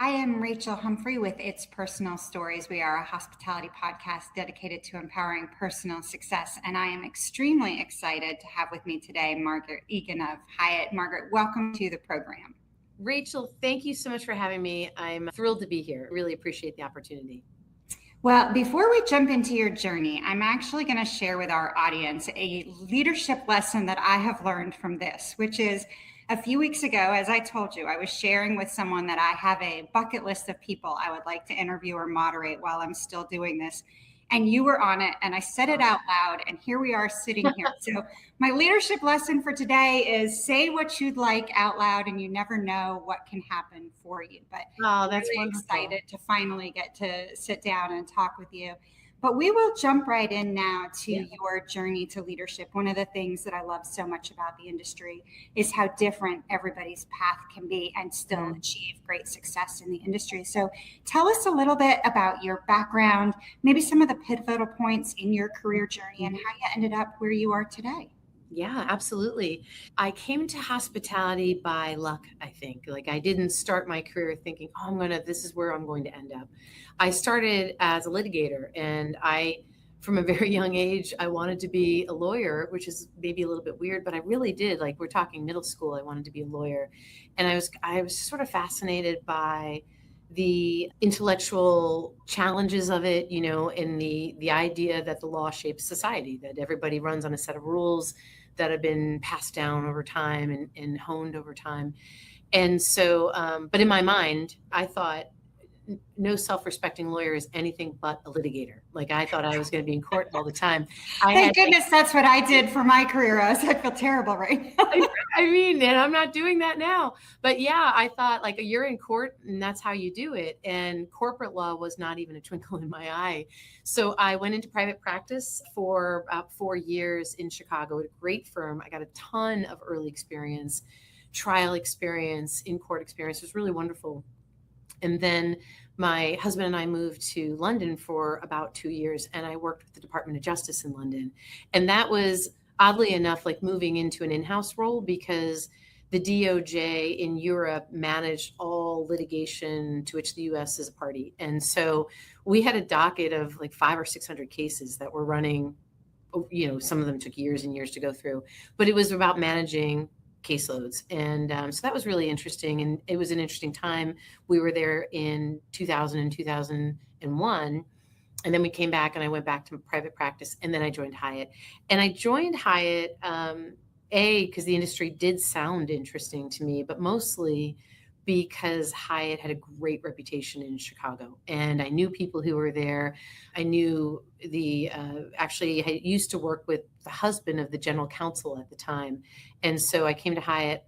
I am Rachel Humphrey with It's Personal Stories. We are a hospitality podcast dedicated to empowering personal success. And I am extremely excited to have with me today Margaret Egan of Hyatt. Margaret, welcome to the program. Rachel, thank you so much for having me. I'm thrilled to be here. Really appreciate the opportunity. Well, before we jump into your journey, I'm actually going to share with our audience a leadership lesson that I have learned from this, which is a few weeks ago, as I told you, I was sharing with someone that I have a bucket list of people I would like to interview or moderate while I'm still doing this. And you were on it, and I said it out loud, and here we are sitting here. So my leadership lesson for today is say what you'd like out loud, and you never know what can happen for you. But Oh, I'm that's really wonderful. excited to finally get to sit down and talk with you. But we will jump right in now to your journey to leadership. One of the things that I love so much about the industry is how different everybody's path can be and still achieve great success in the industry. So tell us a little bit about your background, maybe some of the pivotal points in your career journey and how you ended up where you are today. Yeah, absolutely. I came to hospitality by luck, I think. Like I didn't start my career thinking, this is where I'm going to end up. I started as a litigator and from a very young age, I wanted to be a lawyer, which is maybe a little bit weird, but I really did. Like we're talking middle school, I wanted to be a lawyer. And I was sort of fascinated by the intellectual challenges of it, and the idea that the law shapes society, that everybody runs on a set of rules that have been passed down over time and honed over time. And so, but in my mind, I thought no self-respecting lawyer is anything but a litigator. Like I thought I was going to be in court all the time. Thank goodness that's what I did for my career. I feel terrible right now. And I'm not doing that now. But yeah, I thought like you're in court and that's how you do it. And corporate law was not even a twinkle in my eye. So I went into private practice for about 4 years in Chicago at a great firm. I got a ton of early experience, trial experience, in-court experience. It was really wonderful. And then my husband and I moved to London for about 2 years, and I worked with the Department of Justice in London. And that was oddly enough like moving into an in-house role because the DOJ in Europe managed all litigation to which the US is a party. And so we had a docket of like 500 or 600 cases that were running. Some of them took years and years to go through, but it was about managing caseloads. And so that was really interesting. And it was an interesting time. We were there in 2000 and 2001. And then we came back and I went back to private practice and then I joined Hyatt. And I joined Hyatt, because the industry did sound interesting to me, but mostly because Hyatt had a great reputation in Chicago. And I knew people who were there. I knew actually I used to work with the husband of the general counsel at the time. And so I came to Hyatt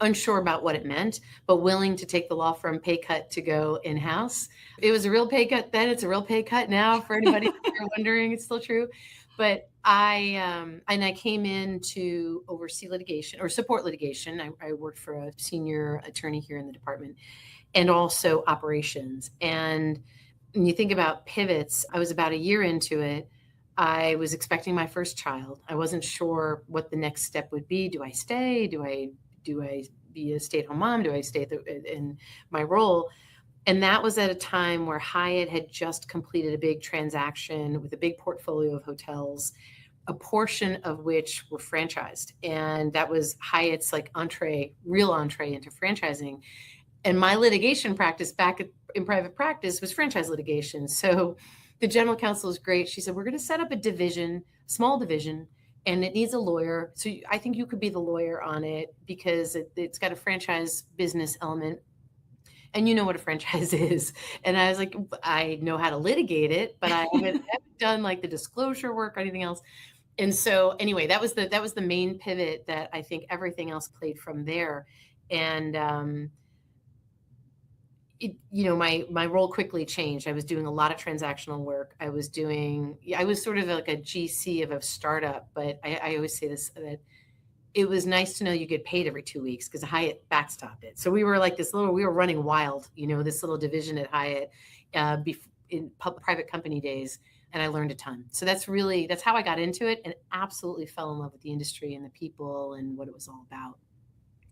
unsure about what it meant, but willing to take the law firm pay cut to go in-house. It was a real pay cut then. It's a real pay cut now for anybody who's wondering. It's still true. But I came in to oversee litigation or support litigation. I worked for a senior attorney here in the department and also operations. And when you think about pivots, I was about a year into it. I was expecting my first child. I wasn't sure what the next step would be. Do I stay? Do I be a stay-at-home mom? Do I stay in my role? And that was at a time where Hyatt had just completed a big transaction with a big portfolio of hotels, a portion of which were franchised. And that was Hyatt's like real entree into franchising. And my litigation practice back in private practice was franchise litigation. So the general counsel is great. She said, we're going to set up a division, small division, and it needs a lawyer. So I think you could be the lawyer on it because it's got a franchise business element. And you know what a franchise is. And I was like, I know how to litigate it, but I haven't done like the disclosure work or anything else. And so anyway, that was the main pivot that I think everything else played from there. And my role quickly changed. I was doing a lot of transactional work. I was sort of like a GC of a startup, but I always say this, that it was nice to know you get paid every 2 weeks because Hyatt backstopped it. So we were like we were running wild, this little division at Hyatt in private company days. And I learned a ton. So that's how I got into it and absolutely fell in love with the industry and the people and what it was all about.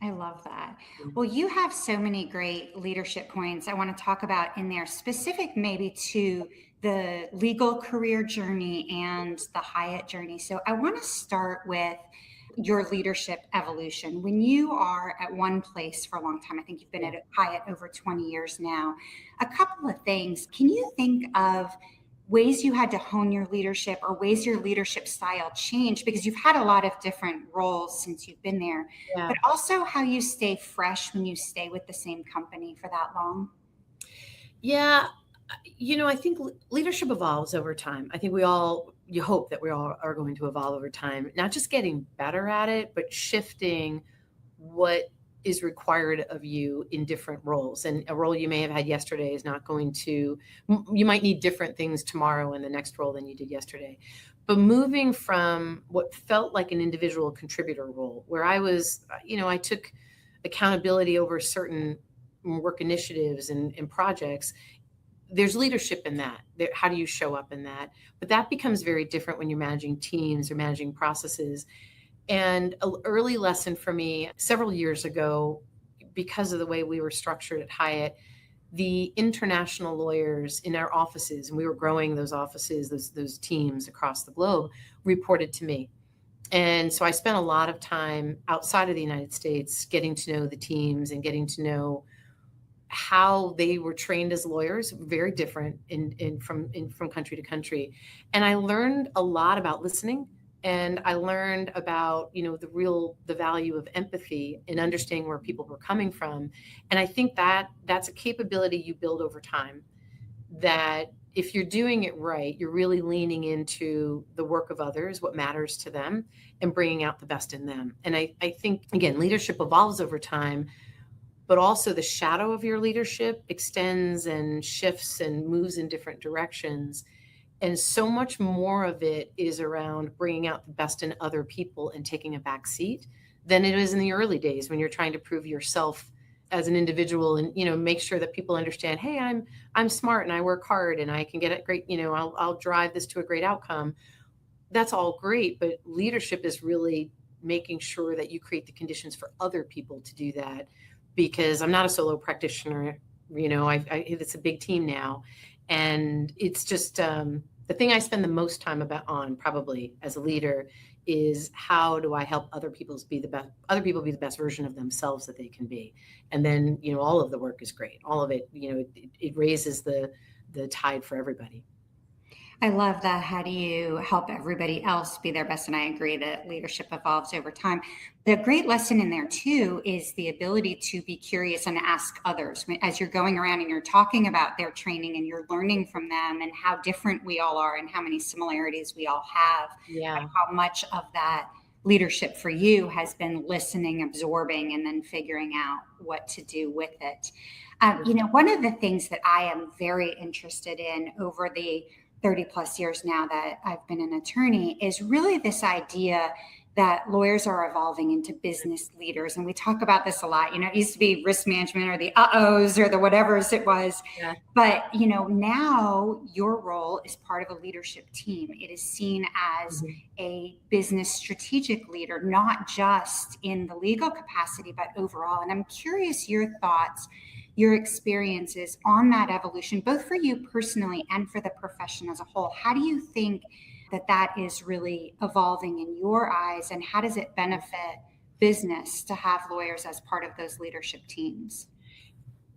I love that. Well, you have so many great leadership points I want to talk about in there, specific maybe to the legal career journey and the Hyatt journey. So I want to start with your leadership evolution. When you are at one place for a long time, I think you've been at Hyatt over 20 years now, a couple of things. Can you think of ways you had to hone your leadership or ways your leadership style changed, because you've had a lot of different roles since you've been there, Yeah. but also how you stay fresh when you stay with the same company for that long? Yeah. I think leadership evolves over time. I think you hope that we all are going to evolve over time, not just getting better at it, but shifting what is required of you in different roles. And a role you may have had yesterday is not going to, you might need different things tomorrow in the next role than you did yesterday. But moving from what felt like an individual contributor role, where I took accountability over certain work initiatives and projects. There's leadership in that. How do you show up in that? But that becomes very different when you're managing teams or managing processes. And an early lesson for me several years ago, because of the way we were structured at Hyatt, the international lawyers in our offices, and we were growing those offices, those teams across the globe, reported to me. And so I spent a lot of time outside of the United States getting to know the teams and getting to know how they were trained as lawyers, very different from country to country. And I learned a lot about listening, and I learned about, the value of empathy and understanding where people were coming from. And I think that that's a capability you build over time, that if you're doing it right, you're really leaning into the work of others, what matters to them, and bringing out the best in them. And I think, again, leadership evolves over time, but also the shadow of your leadership extends and shifts and moves in different directions. And so much more of it is around bringing out the best in other people and taking a back seat than it is in the early days when you're trying to prove yourself as an individual and, make sure that people understand, hey, I'm smart and I work hard and I can get it great. I'll drive this to a great outcome. That's all great. But leadership is really making sure that you create the conditions for other people to do that. Because I'm not a solo practitioner, it's a big team now. And it's just the thing I spend the most time on probably as a leader is how do I help other people be the best version of themselves that they can be. And then, all of the work is great. All of it, it raises the tide for everybody. I love that. How do you help everybody else be their best? And I agree that leadership evolves over time. The great lesson in there too is the ability to be curious and ask others as you're going around and you're talking about their training and you're learning from them and how different we all are and how many similarities we all have. Yeah. And how much of that leadership for you has been listening, absorbing, and then figuring out what to do with it. One of the things that I am very interested in over the 30 plus years now that I've been an attorney is really this idea that lawyers are evolving into business leaders. And we talk about this a lot. It used to be risk management or the uh-ohs or the whatevers it was. Yeah. But, now your role is part of a leadership team. It is seen as a business strategic leader, not just in the legal capacity, but overall. And I'm curious your thoughts, your experiences on that evolution, both for you personally and for the profession as a whole. How do you think that is really evolving in your eyes, and how does it benefit business to have lawyers as part of those leadership teams?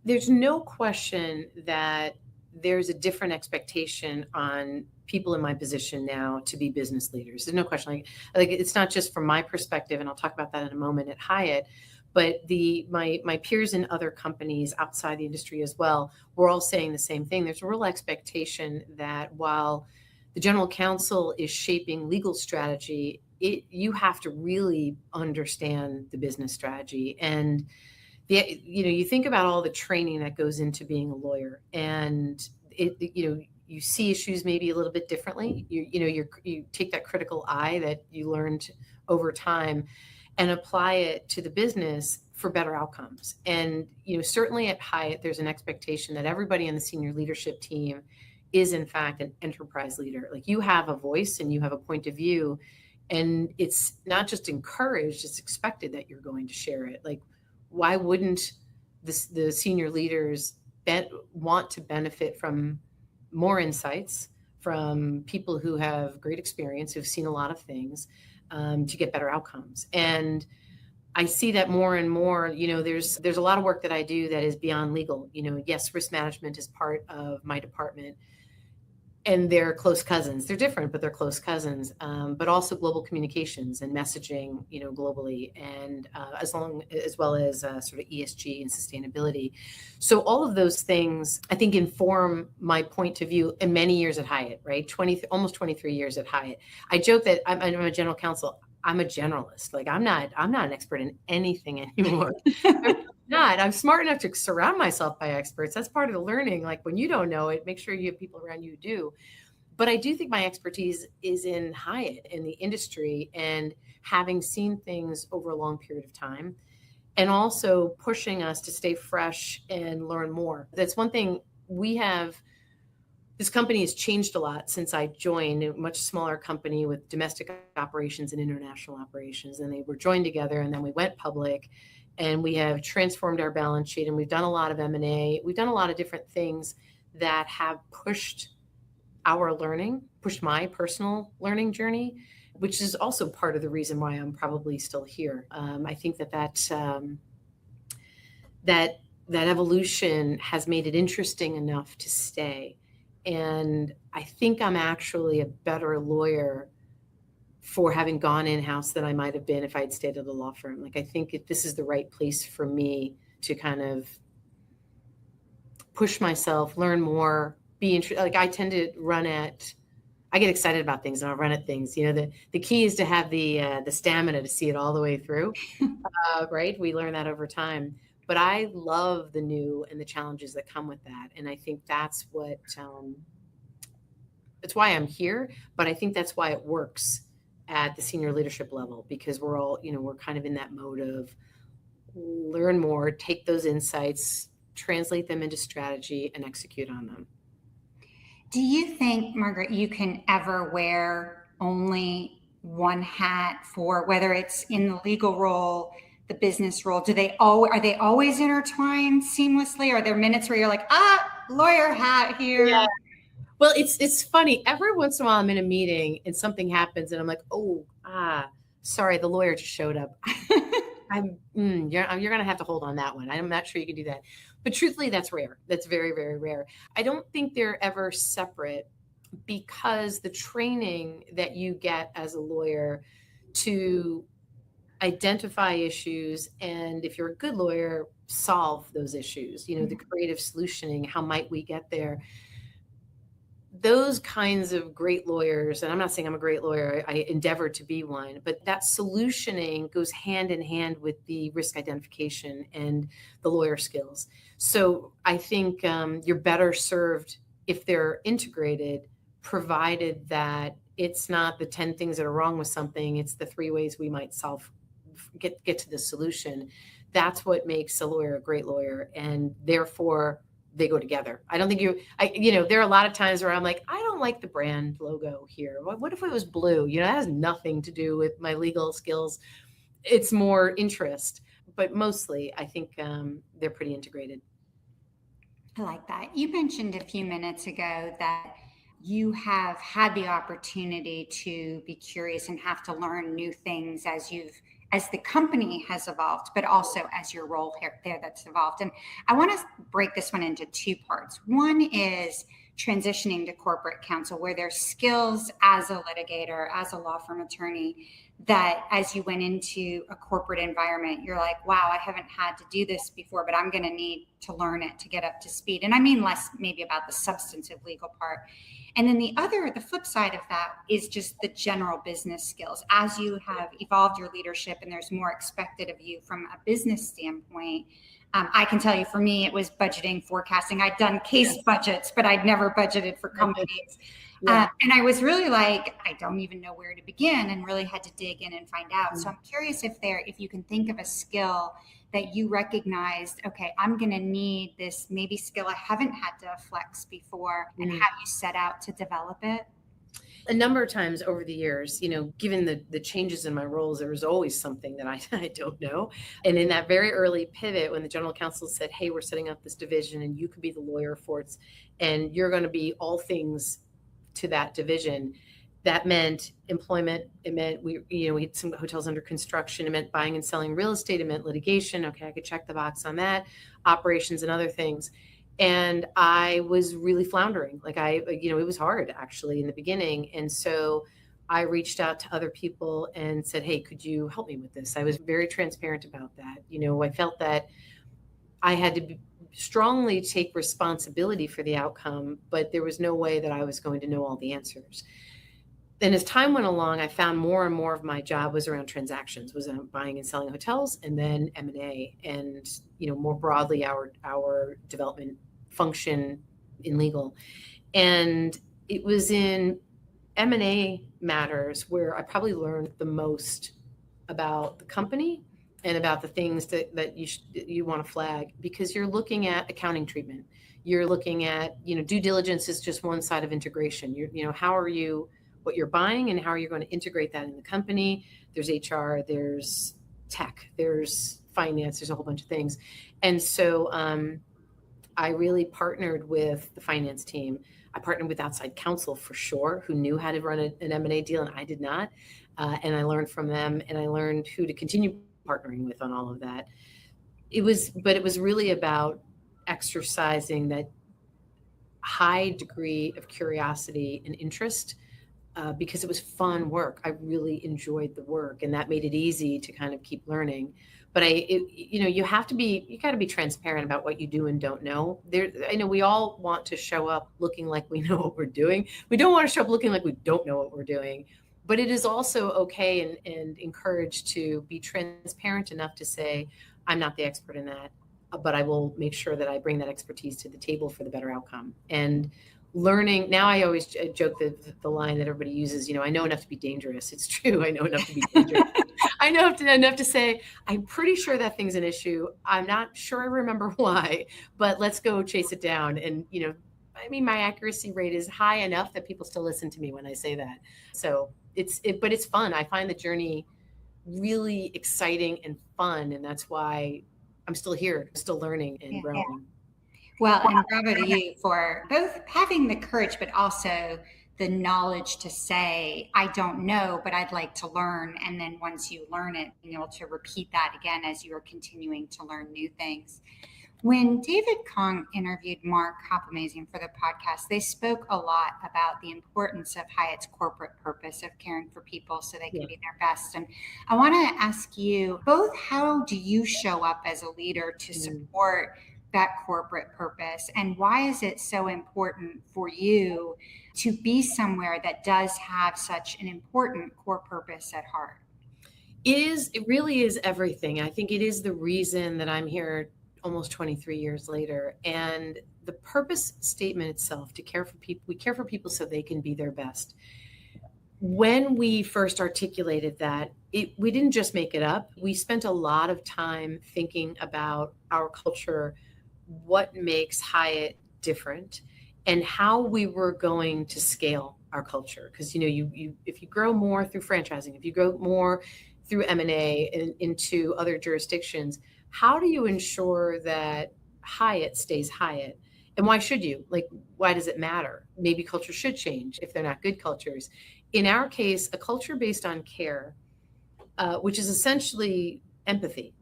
There's no question that there's a different expectation on people in my position now to be business leaders. There's no question. Like it's not just from my perspective, and I'll talk about that in a moment at Hyatt, but my peers in other companies outside the industry as well, we're all saying the same thing. There's a real expectation that while the general counsel is shaping legal strategy, you have to really understand the business strategy. And you think about all the training that goes into being a lawyer, and you see issues maybe a little bit differently. You take that critical eye that you learned over time and apply it to the business for better outcomes. And certainly at Hyatt, there's an expectation that everybody in the senior leadership team is in fact an enterprise leader. Like you have a voice and you have a point of view, and it's not just encouraged, it's expected that you're going to share it. Like why wouldn't the senior leaders want to benefit from more insights from people who have great experience, who've seen a lot of things, to get better outcomes? And I see that more and more. There's a lot of work that I do that is beyond legal. Yes, risk management is part of my department, and they're close cousins. They're different, but they're close cousins. But also global communications and messaging, globally, and as well as sort of ESG and sustainability. So all of those things, I think, inform my point of view in many years at Hyatt. Right, almost 23 years at Hyatt. I joke that I'm a general counsel. I'm a generalist. Like I'm not an expert in anything anymore. I'm smart enough to surround myself by experts. That's part of the learning. Like when you don't know it, make sure you have people around you who do. But I do think my expertise is in Hyatt, in the industry, and having seen things over a long period of time, and also pushing us to stay fresh and learn more. That's one thing we have. This company has changed a lot since I joined, a much smaller company with domestic operations and international operations. And they were joined together, and then we went public, and we have transformed our balance sheet, and we've done a lot of M&A. We've done a lot of different things that have pushed our learning, pushed my personal learning journey, which is also part of the reason why I'm probably still here. I think that evolution has made it interesting enough to stay. And I think I'm actually a better lawyer for having gone in-house than I might have been if I'd stayed at a law firm. Like, I think this is the right place for me to kind of push myself, learn more, be interested. Like I tend to I get excited about things and I'll run at things. The key is to have the stamina to see it all the way through, right? We learn that over time. But I love the new and the challenges that come with that. And I think that's why I'm here. But I think that's why it works at the senior leadership level, because we're all, we're kind of in that mode of learn more, take those insights, translate them into strategy, and execute on them. Do you think, Margaret, you can ever wear only one hat for, whether it's in the legal role, the business role? Are they always intertwined seamlessly? Are there minutes where you're like, lawyer hat here? Yeah. Well, it's funny. Every once in a while I'm in a meeting and something happens and I'm like, sorry, the lawyer just showed up. You're going to have to hold on that one. I'm not sure you can do that. But truthfully, that's rare. That's very, very rare. I don't think they're ever separate, because the training that you get as a lawyer to identify issues, and if you're a good lawyer, solve those issues, the creative solutioning, how might we get there? Those kinds of great lawyers, and I'm not saying I'm a great lawyer, I endeavor to be one, but that solutioning goes hand in hand with the risk identification and the lawyer skills. So I think you're better served if they're integrated, provided that it's not the 10 things that are wrong with something, it's the 3 ways we might get to the solution. That's what makes a lawyer a great lawyer, and therefore they go together. I don't think there are a lot of times where I'm like, I don't like the brand logo here. What if it was blue? That has nothing to do with my legal skills. It's more interest, but mostly I think they're pretty integrated. I like that. You mentioned a few minutes ago that you have had the opportunity to be curious and have to learn new things as the company has evolved, but also as your role there that's evolved. And I want to break this one into 2 parts. One is transitioning to corporate counsel, where there's skills as a litigator, as a law firm attorney, that as you went into a corporate environment, you're like, wow, I haven't had to do this before, but I'm going to need to learn it to get up to speed. And I mean less maybe about the substantive legal part. And then the flip side of that is just the general business skills. As you have evolved your leadership and there's more expected of you from a business standpoint, I can tell you, for me, it was budgeting, forecasting. I'd done case budgets, but I'd never budgeted for companies. Yeah. And I was really like, I don't even know where to begin, and really had to dig in and find out. So I'm curious if you can think of a skill that you recognized, okay, I'm going to need this maybe skill I haven't had to flex before, and how you set out to develop it. A number of times over the years, given the changes in my roles, there was always something that I don't know. And in that very early pivot, when the general counsel said, hey, we're setting up this division and you could be the lawyer for it, and you're going to be all things to that division, that meant employment. It meant we had some hotels under construction. It meant buying and selling real estate. It meant litigation. Okay, I could check the box on that. Operations and other things. And I was really floundering. It was hard actually in the beginning. And so I reached out to other people and said, hey, could you help me with this? I was very transparent about that. I felt that I had to strongly take responsibility for the outcome, but there was no way that I was going to know all the answers. Then as time went along, I found more and more of my job was around transactions, was buying and selling hotels, and then M&A, and more broadly our development function in legal. And it was in M&A matters where I probably learned the most about the company and about the things that you want to flag, because you're looking at accounting treatment. You're looking at, due diligence is just one side of integration. What you're buying and how you're going to integrate that in the company. There's HR, there's tech, there's finance, there's a whole bunch of things. And so I really partnered with the finance team. I partnered with outside counsel for sure, who knew how to run an M&A deal, and I did not. And I learned from them, and I learned who to continue partnering with on all of that. It was really about exercising that high degree of curiosity and interest, because it was fun work. I really enjoyed the work, and that made it easy to kind of keep learning. But you got to be transparent about what you do and don't know. I know we all want to show up looking like we know what we're doing. We don't want to show up looking like we don't know what we're doing. But it is also okay and encouraged to be transparent enough to say, I'm not the expert in that, but I will make sure that I bring that expertise to the table for the better outcome. And learning, now I always joke the line that everybody uses, I know enough to be dangerous. It's true. I know enough to be dangerous. I know enough to say, I'm pretty sure that thing's an issue. I'm not sure I remember why, but let's go chase it down. And, my accuracy rate is high enough that people still listen to me when I say that. So but it's fun. I find the journey really exciting and fun. And that's why I'm still here, still learning and growing. Well, and bravo to you for both having the courage, but also the knowledge to say, I don't know, but I'd like to learn. And then once you learn it, being able to repeat that again as you are continuing to learn new things. When David Kong interviewed Mark Hopamazian for the podcast, they spoke a lot about the importance of Hyatt's corporate purpose of caring for people so they can be their best. And I want to ask you both, how do you show up as a leader to support that corporate purpose, and why is it so important for you to be somewhere that does have such an important core purpose at heart? It really is everything. I think it is the reason that I'm here almost 23 years later. And the purpose statement itself, to care for people, we care for people so they can be their best. When we first articulated that, we didn't just make it up. We spent a lot of time thinking about our culture, what makes Hyatt different, and how we were going to scale our culture. Because if you grow more through franchising, if you grow more through M&A and into other jurisdictions, how do you ensure that Hyatt stays Hyatt? And why should you? Why does it matter? Maybe culture should change if they're not good cultures. In our case, a culture based on care, which is essentially empathy.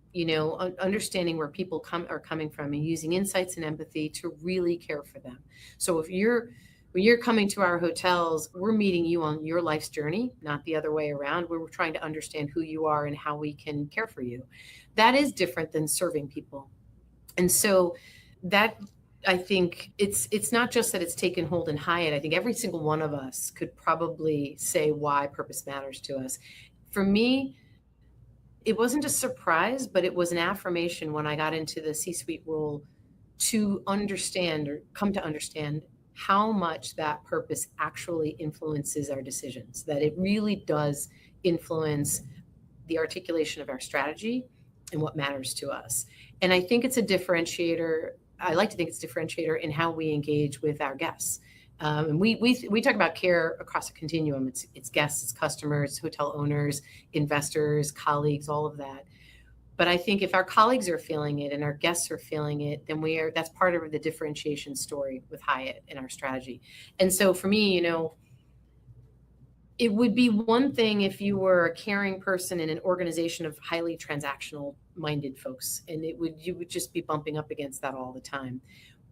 Understanding where people are coming from and using insights and empathy to really care for them. So when you're coming to our hotels, we're meeting you on your life's journey, not the other way around. We're trying to understand who you are and how we can care for you. That is different than serving people. And so that, I think it's not just that it's taken hold in Hyatt. I think every single one of us could probably say why purpose matters to us. For me, it wasn't a surprise, but it was an affirmation when I got into the C-suite role to understand or come to understand how much that purpose actually influences our decisions, that it really does influence the articulation of our strategy and what matters to us. And I think it's a differentiator. I like to think it's a differentiator in how we engage with our guests. And we talk about care across a continuum. It's guests, it's customers, hotel owners, investors, colleagues, all of that. But I think if our colleagues are feeling it and our guests are feeling it, then that's part of the differentiation story with Hyatt and our strategy. And so for me, it would be one thing if you were a caring person in an organization of highly transactional minded folks, and you would just be bumping up against that all the time.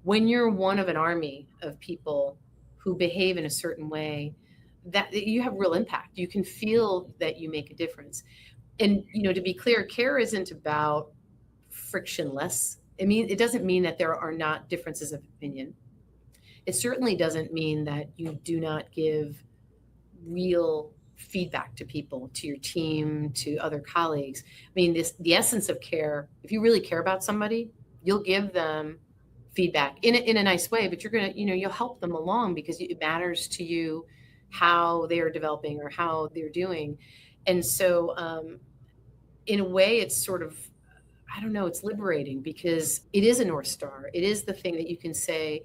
When you're one of an army of people who behave in a certain way, that you have real impact. You can feel that you make a difference. And, to be clear, care isn't about frictionless. It doesn't mean that there are not differences of opinion. It certainly doesn't mean that you do not give real feedback to people, to your team, to other colleagues. The essence of care, if you really care about somebody, you'll give them feedback in a nice way, but you're going to, you'll help them along because it matters to you how they are developing or how they're doing. And so, in a way, it's sort of, I don't know, it's liberating because it is a North Star. It is the thing that you can say,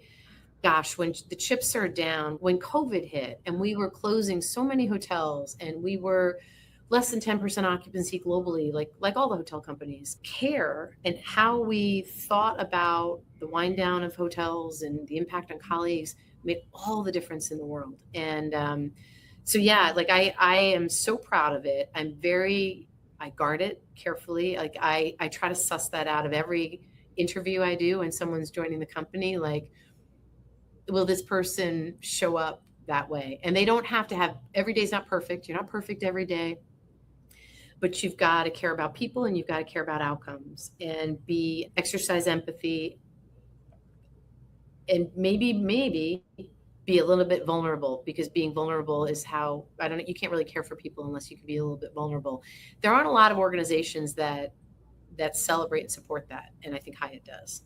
gosh, when the chips are down, when COVID hit and we were closing so many hotels and we were less than 10% occupancy globally, like all the hotel companies, care and how we thought about the wind down of hotels and the impact on colleagues made all the difference in the world. And so, yeah, I am so proud of it. I guard it carefully. I try to suss that out of every interview I do when someone's joining the company. Will this person show up that way? And they don't have to have, every day's not perfect. You're not perfect every day, but you've got to care about people and you've got to care about outcomes and exercise empathy and maybe be a little bit vulnerable, because being vulnerable is how, you can't really care for people unless you can be a little bit vulnerable. There aren't a lot of organizations that celebrate and support that. And I think Hyatt does.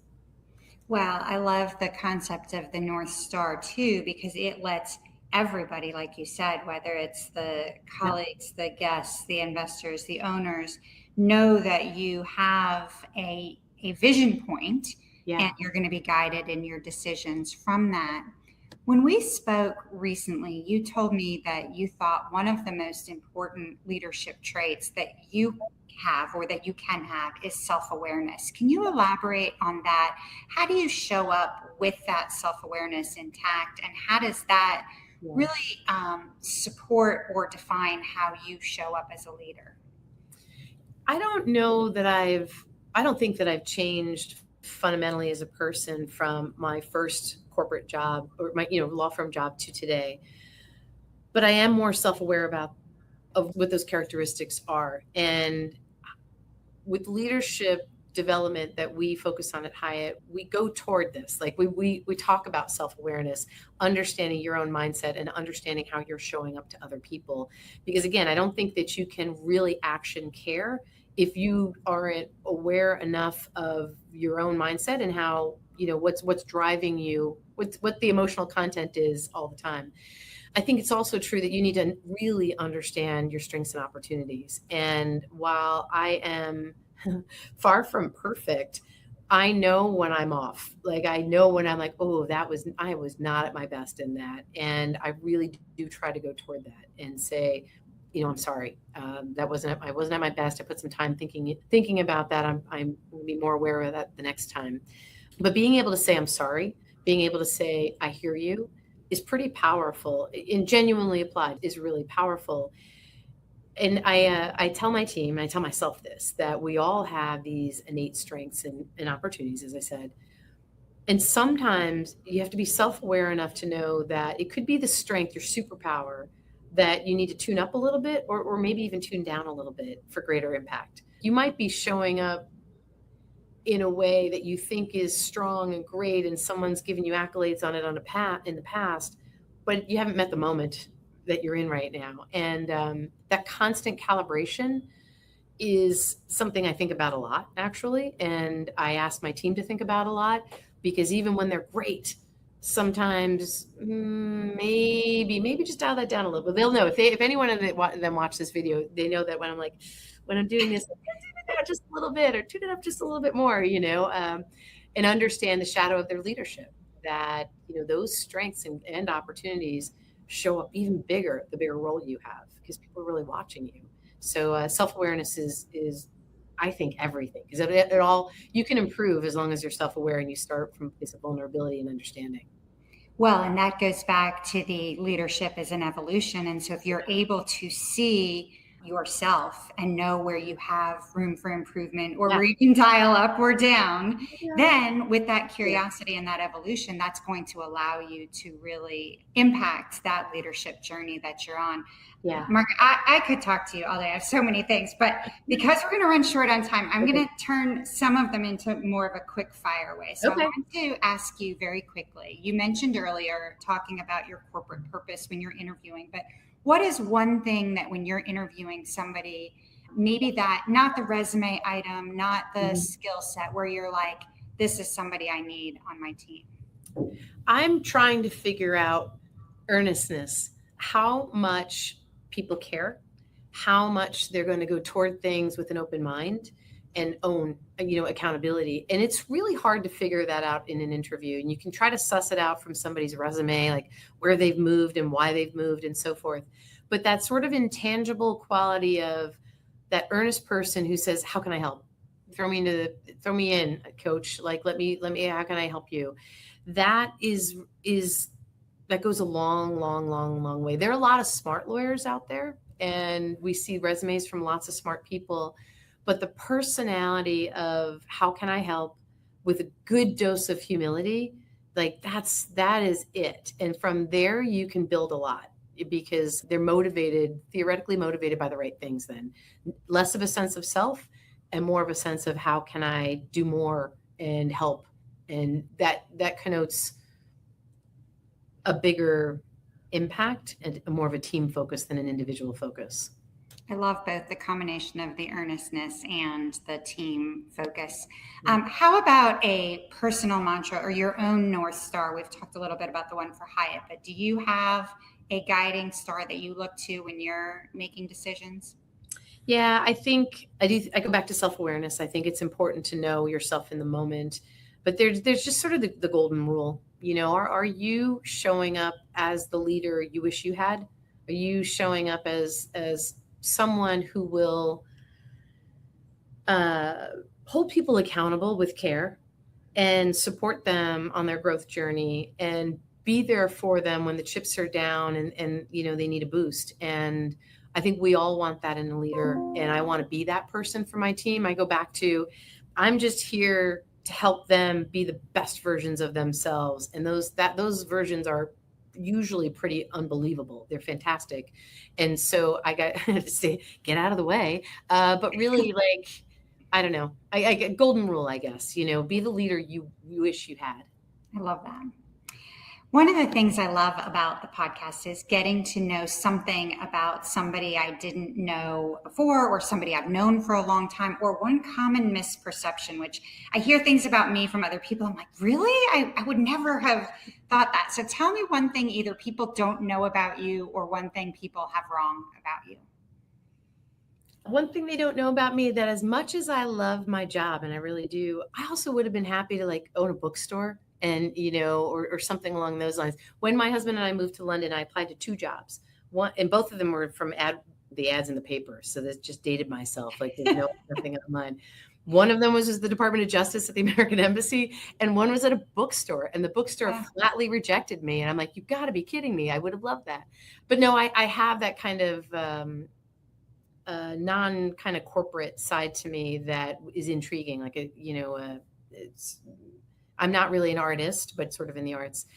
Well, I love the concept of the North Star too, because it lets everybody, like you said, whether it's the colleagues, the guests, the investors, the owners, know that you have a vision point, and you're going to be guided in your decisions from that. When we spoke recently, you told me that you thought one of the most important leadership traits that you have or that you can have is self-awareness. Can you elaborate on that? How do you show up with that self-awareness intact, and how does that really support or define how you show up as a leader? I don't think that I've changed fundamentally as a person from my first corporate job or my law firm job to today, but I am more self-aware of what those characteristics are. And with leadership development that we focus on at Hyatt, we go toward this. We talk about self-awareness, understanding your own mindset and understanding how you're showing up to other people. Because again, I don't think that you can really action care if you aren't aware enough of your own mindset and how, what's driving you, what the emotional content is all the time. I think it's also true that you need to really understand your strengths and opportunities. And while I am far from perfect, I know when I'm off. I know when I'm like, oh, I was not at my best in that. And I really do try to go toward that and say, I'm sorry. I wasn't at my best. I put some time thinking about that. I'm going to be more aware of that the next time. But being able to say, I'm sorry, being able to say, I hear you, is pretty powerful, and genuinely applied is really powerful. And I tell my team, and I tell myself this, that we all have these innate strengths and opportunities, as I said. And sometimes you have to be self-aware enough to know that it could be the strength, your superpower, that you need to tune up a little bit or maybe even tune down a little bit for greater impact. You might be showing up in a way that you think is strong and great, and someone's given you accolades on it in the past, but you haven't met the moment that you're in right now. And that constant calibration is something I think about a lot, actually. And I ask my team to think about a lot, because even when they're great, sometimes maybe just dial that down a little bit. They'll know if anyone of them watch this video, they know that when I'm doing this, just a little bit or tune it up just a little bit more, and understand the shadow of their leadership. that, those strengths and opportunities show up even bigger, the bigger role you have, because people are really watching you. So self-awareness is I think everything, because it all, you can improve as long as you're self-aware and you start from a place of vulnerability and understanding. Well, and that goes back to the leadership as an evolution. And so if you're able to see yourself and know where you have room for improvement or where you can dial up or down, then with that curiosity and that evolution, that's going to allow you to really impact that leadership journey that you're on. Yeah. Margaret, I could talk to you all day. I have so many things, but because we're going to run short on time, I'm going to turn some of them into more of a quick fire way. So I want to ask you very quickly. You mentioned earlier talking about your corporate purpose when you're interviewing, but what is one thing that when you're interviewing somebody, maybe that, not the resume item, not the skill set, where you're like, this is somebody I need on my team? I'm trying to figure out earnestness, how much people care, how much they're going to go toward things with an open mind and own, accountability. And it's really hard to figure that out in an interview. And you can try to suss it out from somebody's resume, like where they've moved and why they've moved and so forth. But that sort of intangible quality of that earnest person who says, how can I help? Throw me in, coach. Like, let me, how can I help you? That that goes a long, long, long, long way. There are a lot of smart lawyers out there, and we see resumes from lots of smart people, but the personality of how can I help with a good dose of humility, like that is it. And from there you can build a lot, because they're theoretically motivated by the right things, then less of a sense of self and more of a sense of how can I do more and help. And that connotes a bigger impact and more of a team focus than an individual focus. I love both the combination of the earnestness and the team focus. How about a personal mantra or your own North Star? We've talked a little bit about the one for Hyatt, but do you have a guiding star that you look to when you're making decisions? Yeah, I think I do. I go back to self-awareness. I think it's important to know yourself in the moment, but there's just sort of the golden rule. Are you showing up as the leader you wish you had? Are you showing up as someone who will hold people accountable with care and support them on their growth journey and be there for them when the chips are down and they need a boost? And I think we all want that in a leader, and I want to be that person for my team. I go back to, I'm just here to help them be the best versions of themselves. And those versions are usually pretty unbelievable. They're fantastic. And so I got to say, get out of the way. But really, like, I don't know, I get golden rule, I guess, be the leader you wish you had. I love that. One of the things I love about the podcast is getting to know something about somebody I didn't know before, or somebody I've known for a long time, or one common misperception, which I hear things about me from other people. I'm like, really? I would never have thought that. So tell me one thing either people don't know about you or one thing people have wrong about you. One thing they don't know about me, that as much as I love my job, and I really do, I also would have been happy to own a bookstore and, or something along those lines. When my husband and I moved to London, I applied to 2 jobs. One, and both of them were from the ads in the paper. So that just dated myself. There's nothing online. One of them was the Department of Justice at the American Embassy, and one was at a bookstore, and the bookstore flatly rejected me. And I'm like, you've got to be kidding me. I would have loved that. But no, I have that kind of non kind of corporate side to me that is intriguing. I'm not really an artist, but sort of in the arts.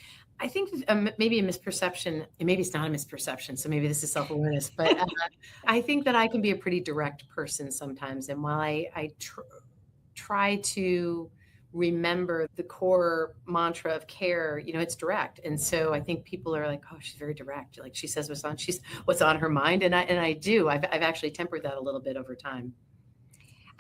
I think maybe a misperception, and maybe it's not a misperception, so maybe this is self-awareness, but I think that I can be a pretty direct person sometimes. And while I try to remember the core mantra of care, it's direct. And so I think people are like, oh, she's very direct. Like, she says what's on her mind. And I do. I've actually tempered that a little bit over time.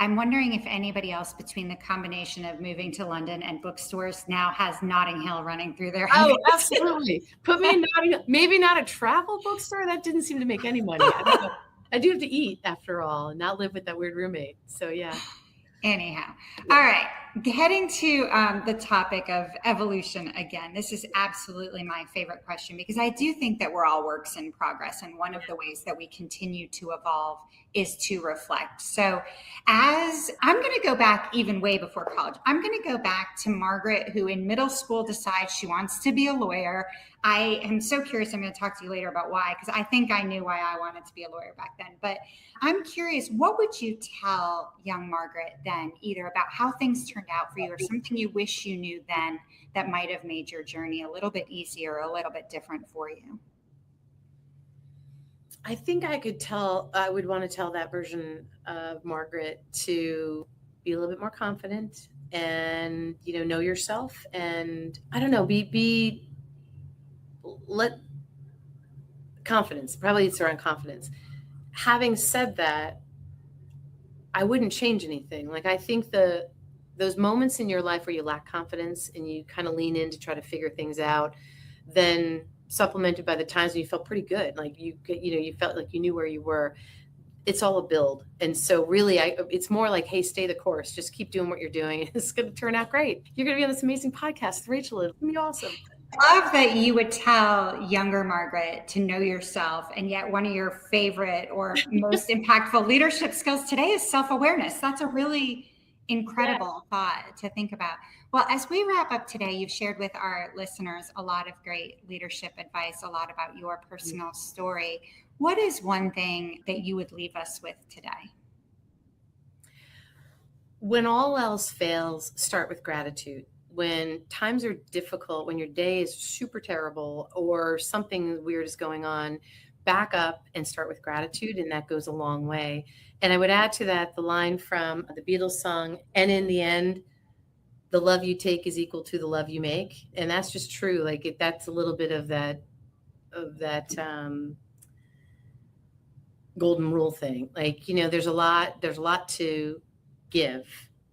I'm wondering if anybody else, between the combination of moving to London and bookstores, now has Notting Hill running through their heads. Oh, absolutely. Put me in Notting Hill. Maybe not a travel bookstore. That didn't seem to make any money. I do have to eat, after all, and not live with that weird roommate. So, yeah. Anyhow. All right. Heading to the topic of evolution again, this is absolutely my favorite question because I do think that we're all works in progress. And one of the ways that we continue to evolve is to reflect. So, as I'm going to go back even way before college, I'm going to go back to Margaret, who in middle school decides she wants to be a lawyer. I am so curious. I'm going to talk to you later about why, because I think I knew why I wanted to be a lawyer back then. But I'm curious, what would you tell young Margaret then, either about how things turned out for you or something you wish you knew then that might have made your journey a little bit easier, a little bit different for you? I think I would want to tell that version of Margaret to be a little bit more confident and, know yourself, and I don't know, let confidence, probably it's around confidence. Having said that, I wouldn't change anything. Like, I think those moments in your life where you lack confidence and you kind of lean in to try to figure things out, then supplemented by the times when you felt pretty good, like you felt like you knew where you were. It's all a build. And so really it's more like, hey, stay the course, just keep doing what you're doing. It's going to turn out great. You're going to be on this amazing podcast with Rachel. It's going to be awesome. I love that you would tell younger Margaret to know yourself, and yet one of your favorite or most impactful leadership skills today is self-awareness. That's a really incredible thought to think about. Well, as we wrap up today, you've shared with our listeners a lot of great leadership advice, a lot about your personal story. What is one thing that you would leave us with today? When all else fails, start with gratitude. When times are difficult, when your day is super terrible or something weird is going on, back up and start with gratitude, and that goes a long way. And I would add to that the line from the Beatles song, and in the end, the love you take is equal to the love you make. And that's just true. Like, that's a little bit of that golden rule thing. Like, there's a lot to give,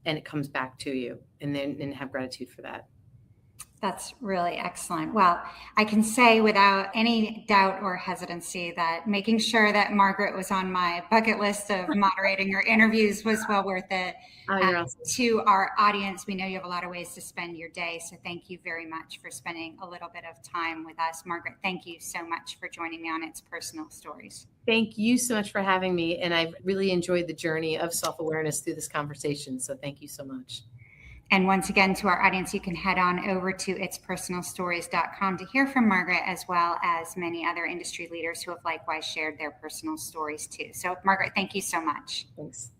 and it comes back to you, and have gratitude for that. That's really excellent. Well, I can say without any doubt or hesitancy that making sure that Margaret was on my bucket list of moderating your interviews was well worth it. You're awesome. To our audience, we know you have a lot of ways to spend your day, so thank you very much for spending a little bit of time with us. Margaret, thank you so much for joining me on It's Personal Stories. Thank you so much for having me, and I've really enjoyed the journey of self-awareness through this conversation, so thank you so much. And once again, to our audience, you can head on over to itspersonalstories.com to hear from Margaret, as well as many other industry leaders who have likewise shared their personal stories too. So, Margaret, thank you so much. Thanks.